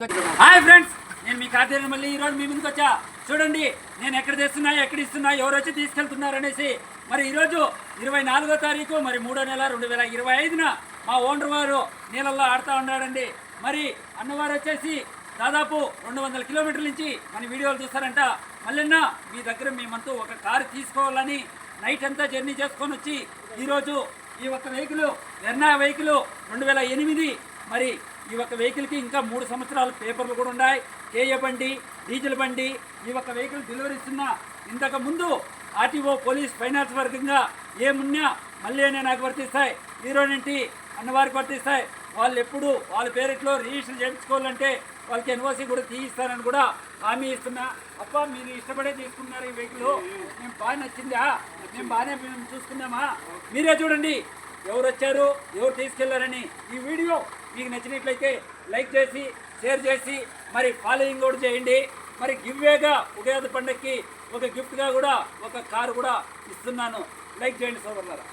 Hi friends, నేను మీ కార్తీక మళ్ళీ ఈరోజు మీ ముందుకు వచ్చా. చూడండి నేను ఎక్కడ తెస్తున్నా, ఎక్కడ ఇస్తున్నా, ఎవరు వచ్చి తీసుకెళ్తున్నారు అనేసి. మరి ఈరోజు 24వ తారీఖు మరి 3వ నెల 2025న మా ఓనర్ వారు నీళ్ళల్లో ఆడుతూ ఉన్నాడండి. మరి అన్నవారు వచ్చేసి దాదాపు 200 కిలోమీటర్ల నుంచి మన వీడియోలు చూస్తారంట. మళ్ళీ మీ దగ్గర మేమంతా ఒక కారు తీసుకోవాలని నైట్ అంతా జర్నీ చేసుకొని వచ్చి ఈరోజు ఈ ఒక్క వెహికల్ వెర్నా వెహికల్ 2008 మరి ఈ ఒక్క వెహికల్కి ఇంకా 3 సంవత్సరాల పేపర్లు కూడా ఉన్నాయి. కేఏ బండి, డీజిల్ బండి. ఈ ఒక్క వెహికల్ డెలివరీ ఇస్తున్నా. ఇంతకు ముందు ఆర్టీఓ పోలీస్ ఫైనాన్స్ వర్గంగా ఏమున్నా మళ్ళీ నాకు వర్తిస్తాయి, హీరోనింటి అన్నవారికి వర్తిస్తాయి. వాళ్ళు ఎప్పుడు వాళ్ళ పేరిట్లో రిజిస్టర్ చేయించుకోవాలంటే వాళ్ళకి ఎన్ఓసి కూడా తీయిస్తానని కూడా హామీ ఇస్తున్నా. అప్ప మీరు ఇష్టపడే తీసుకున్నారు ఈ వెహికల్, మేము బాగా నచ్చిందా, మేము బాగానే చూసుకున్నామా, మీరే చూడండి ఎవరు వచ్చారు, ఎవరు తీసుకెళ్లారని. ఈ వీడియో మీకు నచ్చినట్లయితే లైక్ చేసి షేర్ చేసి మరి ఫాలోయింగ్ కూడా చేయండి. మరి గివ్వేగా ఉగాది పండుగకి ఒక గిఫ్ట్గా కూడా ఒక కారు కూడా ఇస్తున్నాను. లైక్ చేయండి సోదరులారా.